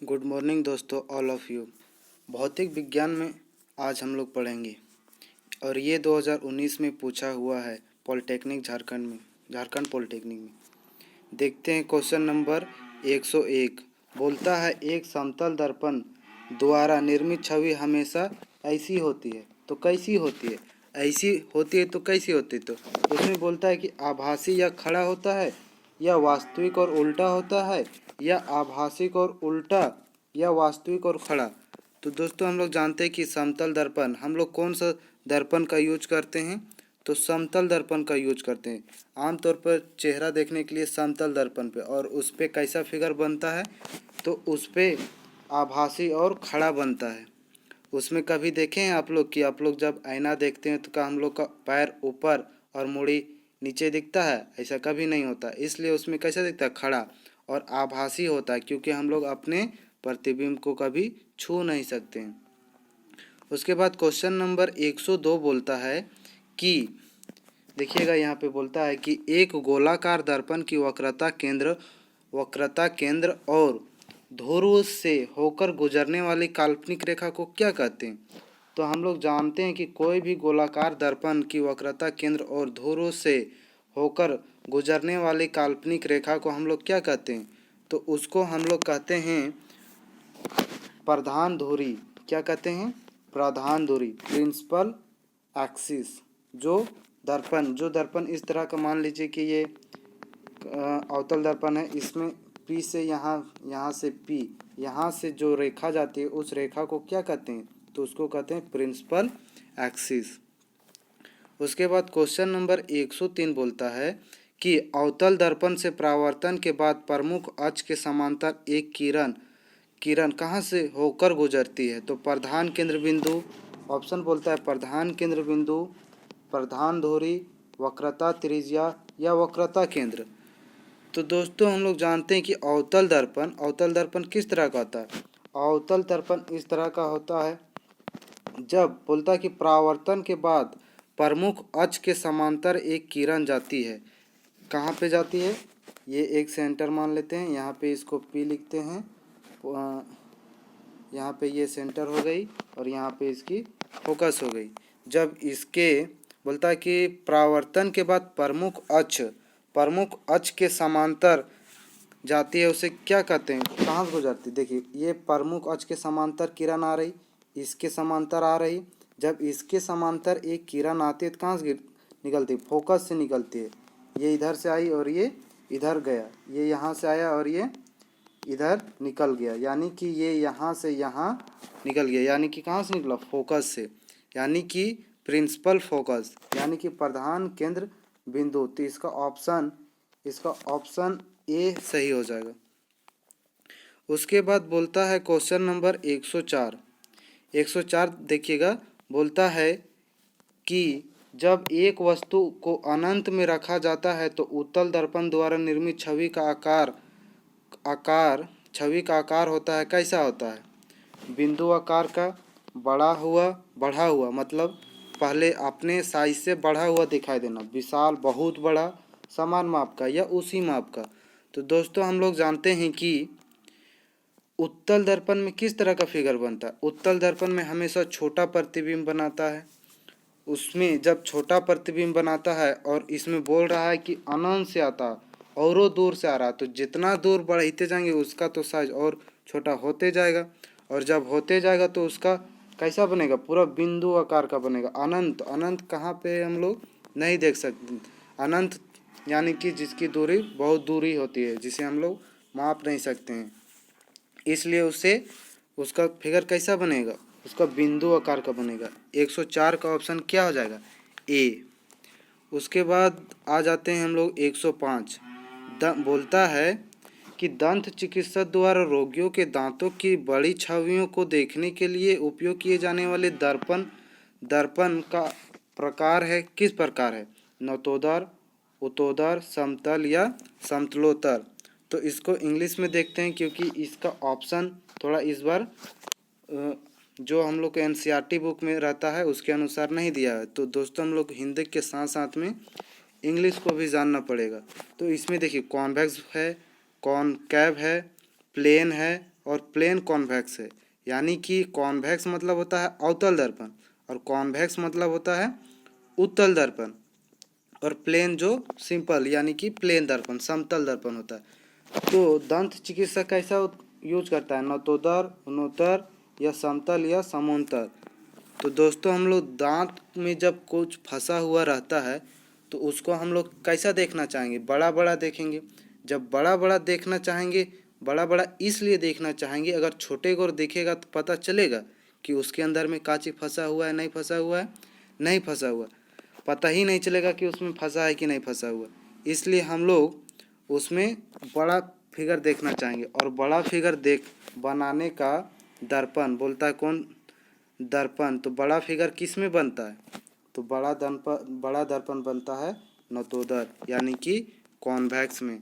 Good morning दोस्तों, all of you. भौतिक विज्ञान में आज हम लोग पढ़ेंगे और ये 2019 में पूछा हुआ है पॉलिटेक्निक झारखंड पॉलिटेक्निक में। देखते हैं क्वेश्चन नंबर 101। बोलता है एक समतल दर्पण द्वारा निर्मित छवि हमेशा ऐसी होती है तो कैसी होती है। ऐसी होती है तो कैसी होती है, तो उसमें बोलता है कि आभासी या खड़ा होता है या वास्तविक और उल्टा होता है या आभासी और उल्टा या वास्तविक और खड़ा। तो दोस्तों हम लोग जानते हैं कि समतल दर्पण हम लोग कौन सा दर्पण का यूज करते हैं, तो समतल दर्पण का यूज करते हैं। आमतौर पर चेहरा देखने के लिए समतल दर्पण पे, और उस पर कैसा फिगर बनता है, तो उस पर आभासी और खड़ा बनता है। उसमें कभी देखे हैं आप लोग कि आप लोग जब आईना देखते हैं तो क्या हम लोग का पैर ऊपर और मुड़ी नीचे दिखता है? ऐसा कभी नहीं होता। इसलिए उसमें कैसा दिखता है? खड़ा और आभासी होता है, क्योंकि हम लोग अपने प्रतिबिंब को कभी छू नहीं सकते हैं। उसके बाद क्वेश्चन नंबर 102 बोलता है कि देखिएगा, यहाँ पे बोलता है कि एक गोलाकार दर्पण की वक्रता केंद्र और ध्रुव से होकर गुजरने वाली काल्पनिक रेखा को क्या कहते हैं। तो हम लोग जानते हैं कि कोई भी गोलाकार दर्पण की वक्रता केंद्र और ध्रुव से होकर गुजरने वाली काल्पनिक रेखा को हम लोग क्या कहते हैं, तो उसको हम लोग कहते हैं प्रधान धुरी। क्या कहते हैं? प्रधान धुरी, प्रिंसिपल एक्सिस। जो दर्पण इस तरह का मान लीजिए कि ये अवतल दर्पण है, इसमें P से यहाँ से P, यहाँ से जो रेखा जाती है उस रेखा को क्या कहते हैं, तो उसको कहते हैं प्रिंसिपल एक्सिस। उसके बाद क्वेश्चन नंबर 103 बोलता है कि अवतल दर्पण से परावर्तन के बाद प्रमुख अक्ष के समांतर एक किरण कहाँ से होकर गुजरती है, तो प्रधान केंद्र बिंदु। ऑप्शन बोलता है प्रधान केंद्र बिंदु, प्रधान धुरी, वक्रता त्रिज्या या वक्रता केंद्र। तो दोस्तों हम लोग जानते हैं कि अवतल दर्पण किस तरह का होता है। अवतल दर्पण इस तरह का होता है, जब बोलता है कि परावर्तन के बाद प्रमुख अक्ष के समांतर एक किरण जाती है। कहाँ पे जाती है? ये एक सेंटर मान लेते हैं, यहाँ पे इसको P लिखते हैं, यहाँ पे ये सेंटर हो गई और यहाँ पे इसकी फोकस हो गई। जब इसके बोलता है कि परावर्तन के बाद प्रमुख अक्ष के समांतर जाती है, उसे क्या कहते हैं, कहाँ से गुजरती? देखिए, ये प्रमुख अक्ष के समांतर किरण आ रही, इसके समांतर आ रही। जब इसके समांतर एक किरण आती है तो कहाँ से निकलती? फोकस से निकलती है। ये इधर से आई और ये इधर गया, ये यहाँ से आया और ये इधर निकल गया, यानी कि ये यहाँ से यहाँ निकल गया, यानी कि कहाँ से निकला? फोकस से, यानी कि प्रिंसिपल फोकस, यानी कि प्रधान केंद्र बिंदु। तो इसका ऑप्शन ए सही हो जाएगा। उसके बाद बोलता है क्वेश्चन नंबर 104 देखिएगा, बोलता है कि जब एक वस्तु को अनंत में रखा जाता है तो उत्तल दर्पण द्वारा निर्मित छवि का आकार होता है, कैसा होता है? बिंदु आकार का, बढ़ा हुआ मतलब पहले अपने साइज से बढ़ा हुआ दिखाई देना, विशाल, बहुत बड़ा, समान माप का या उसी माप का। तो दोस्तों हम लोग जानते हैं कि उत्तल दर्पण में किस तरह का फिगर बनता है। उत्तल दर्पण में हमेशा छोटा प्रतिबिंब बनाता है। उसमें जब छोटा प्रतिबिंब बनाता है और इसमें बोल रहा है कि अनंत से आता है और दूर से आ रहा है, तो जितना दूर बढ़ते जाएंगे उसका तो साइज और छोटा होते जाएगा, और जब होते जाएगा तो उसका कैसा बनेगा? पूरा बिंदु आकार का बनेगा। अनंत कहाँ पे हम लोग नहीं देख सकते। अनंत यानी कि जिसकी दूरी बहुत दूरी होती है, जिसे हम लोग माप नहीं सकते हैं, इसलिए उसका फिगर कैसा बनेगा? उसका बिंदु आकार का बनेगा। 104 का ऑप्शन क्या हो जाएगा? ए। उसके बाद आ जाते हैं हम लोग 105। बोलता है कि दंत चिकित्सक द्वारा रोगियों के दांतों की बड़ी छवियों को देखने के लिए उपयोग किए जाने वाले दर्पण का प्रकार है, किस प्रकार है? नतोदर, उतोदर, समतल या समतलोत्तर। तो इसको इंग्लिश में देखते हैं, क्योंकि इसका ऑप्शन थोड़ा इस बार जो हम लोग के NCERT बुक में रहता है उसके अनुसार नहीं दिया है। तो दोस्तों हम लोग हिंदी के साथ साथ में इंग्लिश को भी जानना पड़ेगा। तो इसमें देखिए कॉन्वेक्स है, कॉनकैव है, प्लेन है और प्लेन कॉन्वेक्स है। यानी कि कॉन्वेक्स मतलब होता है अवतल दर्पण और कॉन्वेक्स मतलब होता है उत्तल दर्पण, और प्लेन जो सिंपल यानी कि प्लेन दर्पण समतल दर्पण होता है। तो दंत चिकित्सक कैसा यूज करता है, नतोदर, उन्नोत्तर या समतल या समांतर। तो दोस्तों हम लोग दांत में जब कुछ फंसा हुआ रहता है तो उसको हम लोग कैसा देखना चाहेंगे, बड़ा बड़ा देखेंगे। जब बड़ा बड़ा देखना चाहेंगे, बड़ा बड़ा इसलिए देखना चाहेंगे, अगर छोटे को देखेगा तो पता चलेगा कि उसके अंदर में कांची फंसा हुआ है नहीं फंसा हुआ है, नहीं फंसा हुआ, पता ही नहीं चलेगा कि उसमें फंसा है कि नहीं फंसा हुआ। इसलिए हम लोग उसमें बड़ा फिगर देखना चाहेंगे। और बड़ा फिगर बनाने का दर्पण बोलता है कौन, दर्पण। तो बड़ा फिगर किस में बनता है, तो बड़ा दर्पण बनता है नतोदर यानी कि कॉन्वेक्स में।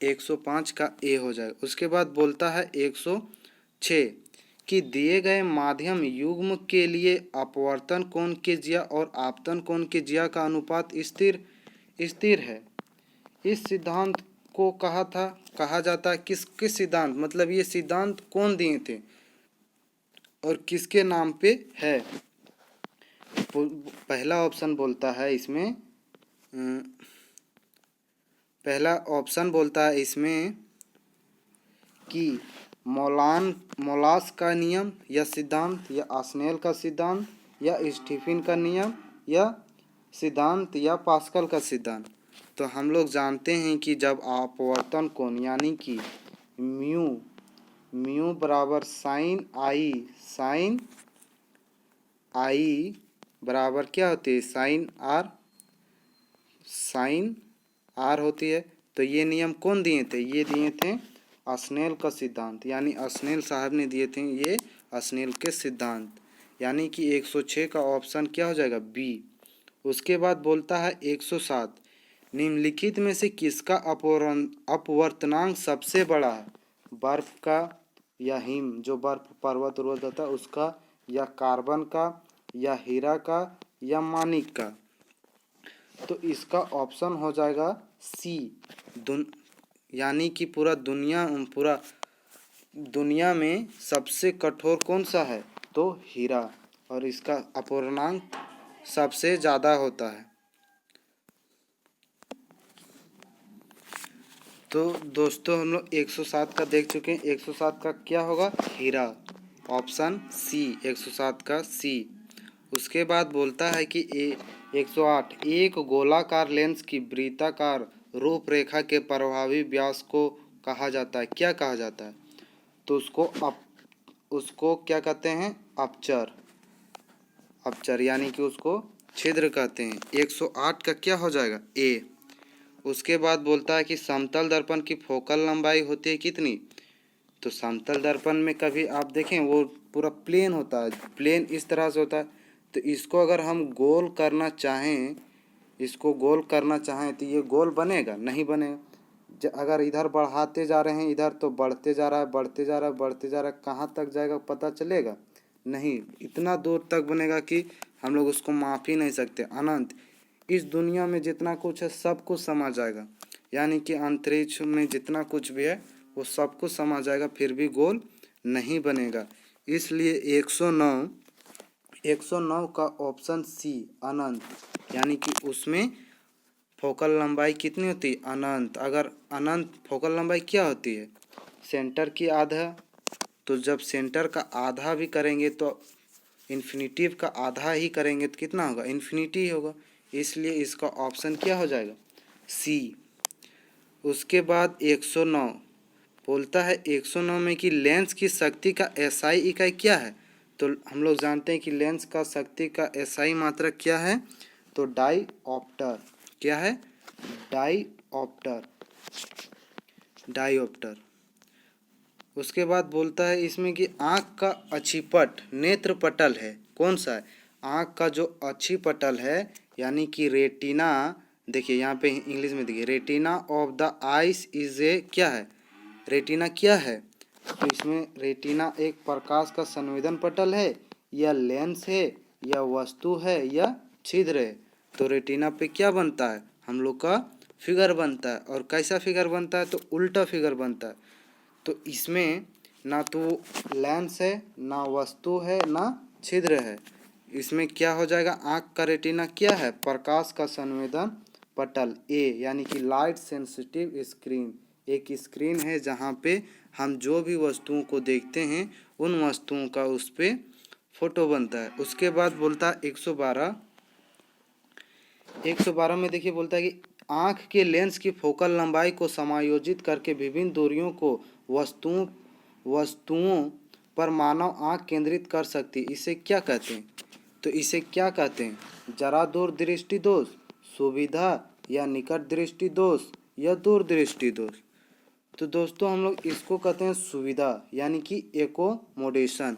105 का ए हो जाएगा। उसके बाद बोलता है 106 कि दिए गए माध्यम युग्म के लिए अपवर्तन कोण के ज्या और आपतन कोण के ज्या का अनुपात स्थिर है। इस सिद्धांत को कहा जाता है किस सिद्धांत, मतलब ये सिद्धांत कौन दिए थे और किसके नाम पे है। पहला ऑप्शन बोलता है इसमें पहला ऑप्शन बोलता है इसमें कि मोलास का नियम या सिद्धांत या आस्नेल का सिद्धांत या स्टीफन का नियम या सिद्धांत या पास्कल का सिद्धांत। तो हम लोग जानते हैं कि जब अपवर्तन कोण यानी कि म्यू बराबर साइन आई बराबर क्या होती है, साइन आर होती है। तो ये नियम कौन दिए थे, ये दिए थे अस्नेल का सिद्धांत, यानी अस्नेल साहब ने दिए थे ये अस्नेल के सिद्धांत। यानी कि 106 का ऑप्शन क्या हो जाएगा, बी। उसके बाद बोलता है 107 निम्नलिखित में से किसका अपवर्तनांक सबसे बड़ा है, बर्फ का या हिम जो बर्फ पर्वत उर्वत होता है उसका, या कार्बन का या हीरा का या मानिक का। तो इसका ऑप्शन हो जाएगा सी। यानी कि पूरा दुनिया में सबसे कठोर कौन सा है, तो हीरा, और इसका अपवर्तनांक सबसे ज़्यादा होता है। तो दोस्तों हम लोग 107 का देख चुके हैं। 107 का क्या होगा, हीरा, ऑप्शन सी 107 का सी। उसके बाद बोलता है कि 108 एक गोलाकार लेंस की वृत्ताकार रूपरेखा के प्रभावी व्यास को कहा जाता है, क्या कहा जाता है, तो उसको क्या कहते हैं, अपचर यानी कि उसको छिद्र कहते हैं। 108 का क्या हो जाएगा, ए। उसके बाद बोलता है कि समतल दर्पण की फोकल लंबाई होती है कितनी, तो समतल दर्पण में कभी आप देखें वो पूरा प्लेन होता है, प्लेन इस तरह से होता है। तो इसको अगर हम गोल करना चाहें तो ये गोल बनेगा, नहीं बनेगा। अगर इधर बढ़ाते जा रहे हैं इधर, तो बढ़ते जा रहा है, कहाँ तक जाएगा पता चलेगा नहीं, इतना दूर तक बनेगा कि हम लोग उसको माप ही नहीं सकते, अनंत। इस दुनिया में जितना कुछ है सब कुछ समा जाएगा, यानी कि अंतरिक्ष में जितना कुछ भी है वो सब कुछ समा जाएगा, फिर भी गोल नहीं बनेगा। इसलिए 109 का ऑप्शन सी अनंत, यानी कि उसमें फोकल लंबाई कितनी होती है, अनंत। अगर अनंत फोकल लंबाई क्या होती है, सेंटर की आधा। तो जब सेंटर का आधा भी करेंगे तो इन्फिनिटिव का आधा ही करेंगे तो कितना होगा, इन्फिनिटी होगा। इसलिए इसका ऑप्शन क्या हो जाएगा, सी। उसके बाद 109 बोलता है 109 में कि लेंस की शक्ति का एसआई इकाई क्या है। तो हम लोग जानते हैं कि लेंस का शक्ति का एसआई मात्रक क्या है, तो डाईऑप्टर। क्या है, डाईऑप्टर। उसके बाद बोलता है इसमें कि आँख का अक्षिपट नेत्रपटल है, कौन सा है, आँख का जो अक्षिपटल है यानी कि रेटिना। देखिए यहाँ पे इंग्लिश में देखिए, retina of the ice is a, क्या है, रेटिना क्या है, तो इसमें रेटिना एक प्रकाश का संवेदन पटल है या लेंस है या वस्तु है या छिद्र है। तो रेटिना पे क्या बनता है, हम लोग का फिगर बनता है, और कैसा फिगर बनता है, तो उल्टा फिगर बनता है। तो इसमें ना तो लेंस है, ना वस्तु है, ना छिद्र है। इसमें क्या हो जाएगा, आँख का रेटिना क्या है, प्रकाश का संवेदन पटल ए, यानी कि लाइट सेंसिटिव स्क्रीन। एक स्क्रीन है जहाँ पे हम जो भी वस्तुओं को देखते हैं उन वस्तुओं का उस पर फोटो बनता है। उसके बाद बोलता है 112 में देखिए बोलता है कि आँख के लेंस की फोकल लंबाई को समायोजित करके विभिन्न दूरियों को वस्तुओं पर मानव आँख केंद्रित कर सकती है। इसे क्या कहते हैं, तो इसे क्या कहते हैं, जरा दूर दृष्टि दोष, सुविधा या निकट दृष्टि दोष या दूर दृष्टि दोष। तो दोस्तों हम लोग इसको कहते हैं सुविधा, यानी कि एकोमोडेशन।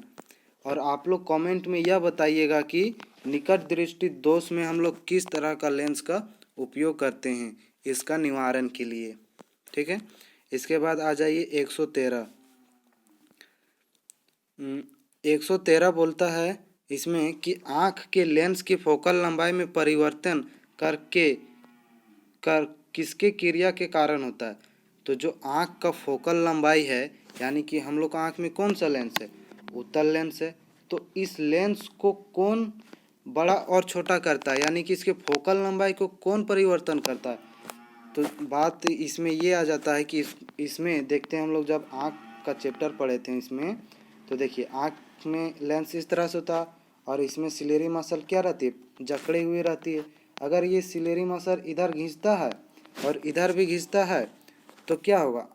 और आप लोग कमेंट में यह बताइएगा कि निकट दृष्टि दोष में हम लोग किस तरह का लेंस का उपयोग करते हैं इसका निवारण के लिए। ठीक है, इसके बाद आ जाइए 113। 113 बोलता है इसमें कि आँख के लेंस की फोकल लंबाई में परिवर्तन किसके क्रिया के कारण होता है। तो जो आँख का फोकल लंबाई है, यानी कि हम लोग आँख में कौन सा लेंस है, उत्तल लेंस है। तो इस लेंस को कौन बड़ा और छोटा करता है, यानी कि इसके फोकल लंबाई को कौन परिवर्तन करता है। तो बात इसमें ये आ जाता है कि इसमें देखते हैं हम लोग जब आँख का चैप्टर पढ़े थे इसमें, तो देखिए आँख में लेंस इस तरह से होता है और इसमें सिलेरी मसल क्या रहती है, जकड़ी हुई रहती है। अगर ये सिलेरी मसल इधर खींचता है और इधर भी खींचता है तो क्या होगा,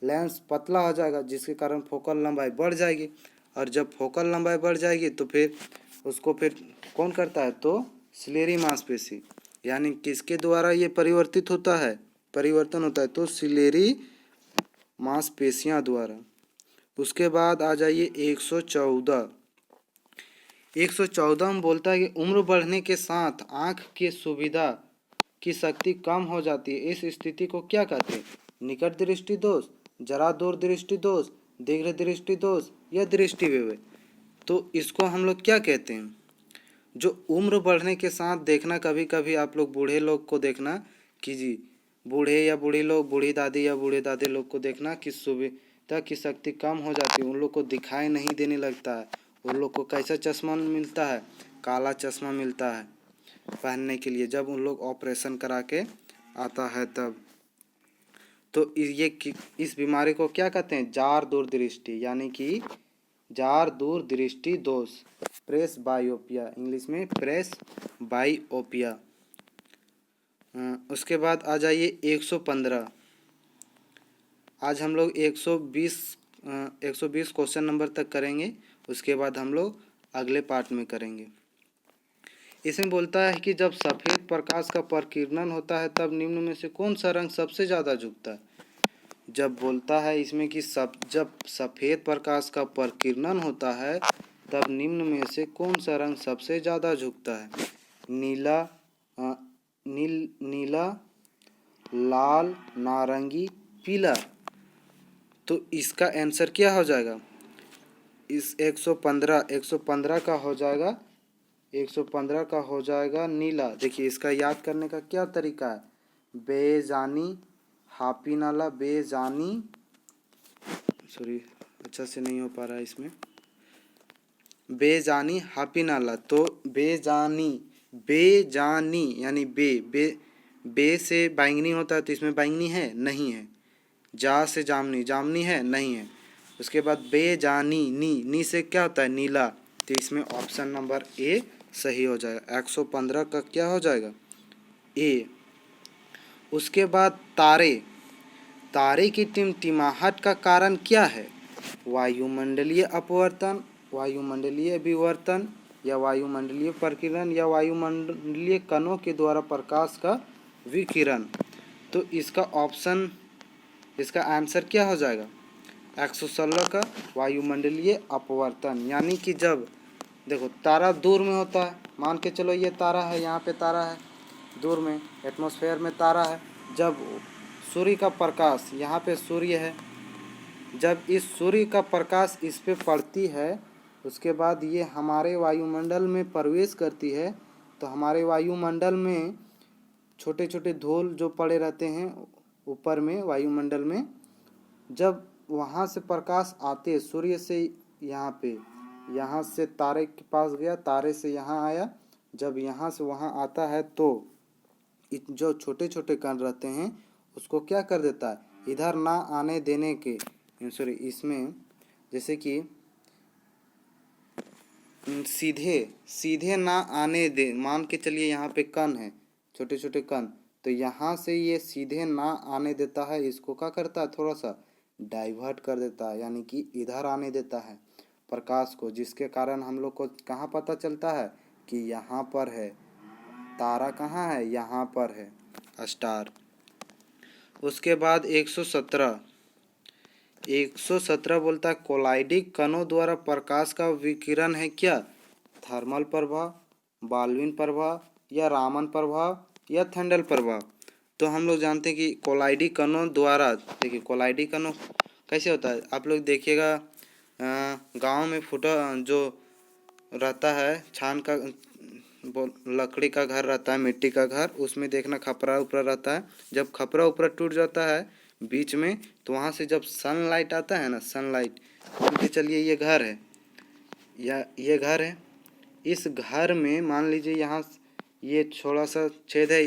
लेंस पतला हो जाएगा, जिसके कारण फोकल लंबाई बढ़ जाएगी। और जब फोकल लंबाई बढ़ जाएगी तो फिर उसको फिर कौन करता है, तो सिलेरी मांसपेशी, यानी किसके द्वारा ये परिवर्तन होता है, तो सिलेरी मांसपेशियां द्वारा। उसके बाद आ जाइए 114। 114 में बोलता है कि उम्र बढ़ने के साथ आँख की सुविधा की शक्ति कम हो जाती है। इस स्थिति को क्या कहते हैं, निकट दृष्टि दोष, जरा दूर दृष्टि दोष, दीर्घ दृष्टि दोष या दृष्टि व्यवय। तो इसको हम लोग क्या कहते हैं, जो उम्र बढ़ने के साथ देखना, कभी कभी आप लोग बूढ़े लोग को देखना कि जी बूढ़े या बूढ़ी लोग, बूढ़ी दादी या बूढ़े दादे लोग को देखना कि सुविधा की शक्ति कम हो जाती है, उन लोग को दिखाई नहीं देने लगता है। उन लोग को कैसा चश्मा मिलता है, काला चश्मा मिलता है पहनने के लिए, जब उन लोग ऑपरेशन करा के आता है तब। तो ये इस बीमारी को क्या कहते हैं, जार दूरदृष्टि, यानी कि जार दूर दृष्टि दोष, प्रेस बायोपिया, इंग्लिश में प्रेस बायोपिया। उसके बाद आ जाइए 115। आज हम लोग 120 क्वेश्चन नंबर तक करेंगे, उसके बाद हम लोग अगले पार्ट में करेंगे। इसमें बोलता है कि जब सफ़ेद प्रकाश का प्रकीर्णन होता है तब निम्न में से कौन सा रंग सबसे ज़्यादा झुकता है। जब बोलता है इसमें कि जब सफ़ेद प्रकाश का प्रकीर्णन होता है तब निम्न में से कौन सा रंग सबसे ज़्यादा झुकता है, नीला, लाल, नारंगी, पीला। तो इसका आंसर क्या हो जाएगा, इस 115 का हो जाएगा, 115 का हो जाएगा नीला। देखिए इसका याद करने का क्या तरीका है, बेजानी हापी नाला, बेजानी, सॉरी अच्छा से नहीं हो पा रहा है इसमें, बेजानी हापी नाला। तो बेजानी यानी बे से बैंगनी होता है, तो इसमें बैंगनी है नहीं है। जा से जामनी है नहीं है। उसके बाद बेजानी नी से क्या होता है, नीला। तो इसमें ऑप्शन नंबर ए सही हो जाएगा, 115 का क्या हो जाएगा, ए। उसके बाद तारे की टिमटिमाहट का कारण क्या है, वायुमंडलीय अपवर्तन, वायुमंडलीय विवर्तन या वायुमंडलीय प्रकीर्णन या वायुमंडलीय कणों के द्वारा प्रकाश का विकिरण। तो इसका आंसर क्या हो जाएगा, 116 का वायुमंडलीय अपवर्तन। यानी कि जब देखो तारा दूर में होता है, मान के चलो ये तारा है, यहाँ पे तारा है दूर में, एटमॉस्फेयर में तारा है। जब सूर्य का प्रकाश, यहाँ पे सूर्य है, जब इस सूर्य का प्रकाश इस पे पड़ती है, उसके बाद ये हमारे वायुमंडल में प्रवेश करती है, तो हमारे वायुमंडल में छोटे छोटे धूल जो पड़े रहते हैं ऊपर में वायुमंडल में, जब वहाँ से प्रकाश आते सूर्य से यहाँ पे, यहाँ से तारे के पास गया, तारे से यहाँ आया, जब यहाँ से वहाँ आता है तो जो छोटे छोटे कण रहते हैं उसको क्या कर देता है, इधर ना आने देने के, सॉरी इसमें जैसे कि सीधे सीधे ना आने दे, मान के चलिए यहाँ पे कण है, छोटे छोटे कण, तो यहाँ से ये सीधे ना आने देता है, इसको क्या करता है, थोड़ा सा डाइवर्ट कर देता है, यानी कि इधर आने देता है प्रकाश को, जिसके कारण हम लोग को कहाँ पता चलता है कि यहाँ पर है तारा, कहाँ है, यहाँ पर है स्टार। उसके बाद 117 बोलता है कोलाइडिक कणों द्वारा प्रकाश का विकिरण है क्या, थर्मल प्रभाव, बाल्विन प्रभाव या रामन प्रभाव या थंडल प्रभाव। तो हम लोग जानते हैं कि कोलाइडिक कणों द्वारा, देखिए कोलाइडिक कणों कैसे होता है, आप लोग देखिएगा गांव में फूटा जो रहता है छान का, लकड़ी का घर रहता है, मिट्टी का घर, उसमें देखना खपरा ऊपरा रहता है, जब खपरा ऊपरा टूट जाता है बीच में, तो वहाँ से जब सनलाइट आता है ना, सनलाइट, मान के चलिए ये घर है या ये घर है, इस घर में मान लीजिए यहाँ ये थोड़ा सा छेद है,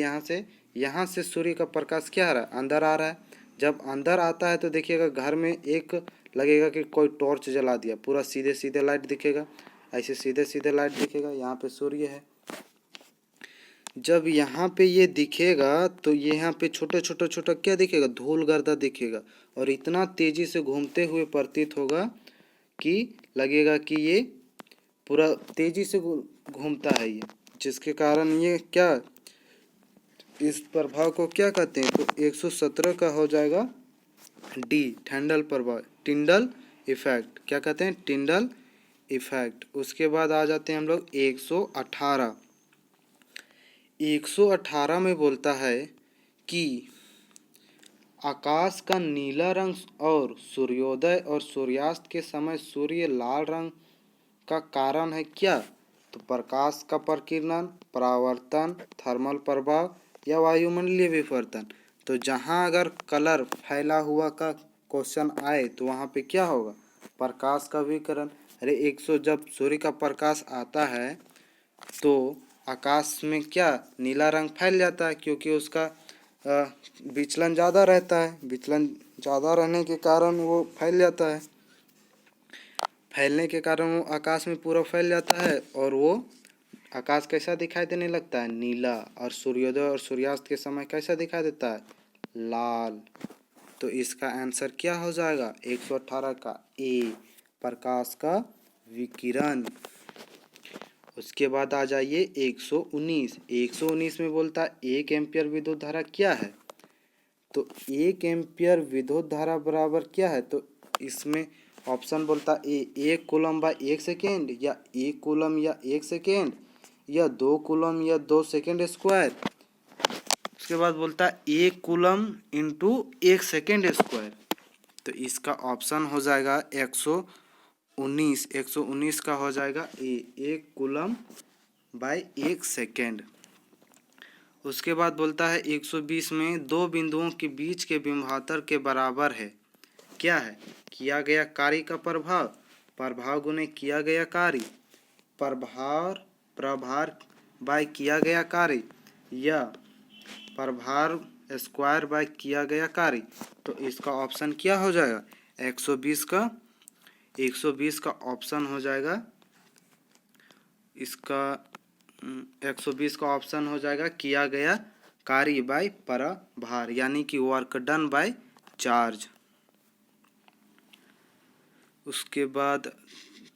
यहाँ से सूर्य का प्रकाश क्या आ रहा है, अंदर आ रहा है। जब अंदर आता है तो देखिएगा घर में एक लगेगा कि कोई टॉर्च जला दिया, पूरा सीधे सीधे लाइट दिखेगा, ऐसे सीधे सीधे लाइट दिखेगा, यहाँ पे सूर्य है। जब यहाँ पे ये दिखेगा तो यहाँ पे छोटा छोटा छोटा क्या दिखेगा, धूल गर्दा दिखेगा, और इतना तेजी से घूमते हुए प्रतीत होगा कि लगेगा कि ये पूरा तेजी से घूमता है ये, जिसके कारण ये क्या, इस प्रभाव को क्या कहते हैं, तो 117 का हो जाएगा डी, टिंडल प्रभाव, टिंडल इफेक्ट, क्या कहते हैं, टिंडल इफेक्ट। उसके बाद आ जाते हैं हम लोग 118 में बोलता है कि आकाश का नीला रंग और सूर्योदय और सूर्यास्त के समय सूर्य लाल रंग का कारण है क्या, तो प्रकाश का प्रकीर्णन, परावर्तन, थर्मल प्रभाव या वायुमंडलीय विवर्तन। तो जहाँ अगर कलर फैला हुआ का क्वेश्चन आए तो वहाँ पे क्या होगा, प्रकाश का विकिरण। अरे 100 जब सूर्य का प्रकाश आता है तो आकाश में क्या नीला रंग फैल जाता है, क्योंकि उसका विचलन ज़्यादा रहता है, विचलन ज़्यादा रहने के कारण वो फैल जाता है, फैलने के कारण वो आकाश में पूरा फैल जाता है, और वो आकाश कैसा दिखाई देने लगता है, नीला, और सूर्योदय और सूर्यास्त के समय कैसा दिखाई देता है, लाल। तो इसका आंसर क्या हो जाएगा 118 का ए, प्रकाश का विकिरण। उसके बाद आ जाइए 119 में बोलता है 1 एम्पियर विद्युत धारा क्या है, तो 1 एम्पियर विद्युत धारा बराबर क्या है, तो इसमें ऑप्शन बोलता है 1 कूलम बाय 1 सेकेंड, या 1 कूलम या 1 सेकेंड, या 2 कूलम या 2 सेकेंड स्क्वायर। उसके बाद बोलता है 1 कूलम इंटू 1 सेकेंड स्क्वायर। तो इसका ऑप्शन हो जाएगा 119 का हो जाएगा ए, 1 कूलम बाय 1 सेकेंड। उसके बाद बोलता है 120 में दो बिंदुओं के बीच के विभवांतर के बराबर है, क्या है, किया गया कार्य का प्रभाव, प्रभाव गुने किया गया कार्य, प्रभार बाय किया गया कार्य, या प्रभार स्क्वायर बाय किया गया कार्य। तो इसका ऑप्शन क्या हो जाएगा 120 का ऑप्शन हो जाएगा, इसका 120 का ऑप्शन हो जाएगा किया गया कार्य बाय प्रभार, यानी कि वर्क डन बाय चार्ज। उसके बाद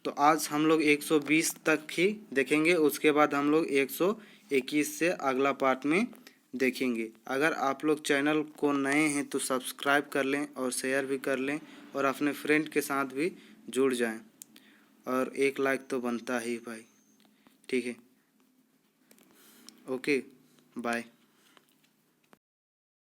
तो आज हम लोग 120 तक ही देखेंगे, उसके बाद हम लोग 121 से अगला पार्ट में देखेंगे। अगर आप लोग चैनल को नए हैं तो सब्सक्राइब कर लें और शेयर भी कर लें, और अपने फ्रेंड के साथ भी जुड़ जाएं, और एक लाइक तो बनता ही भाई, ठीक है, ओके बाय।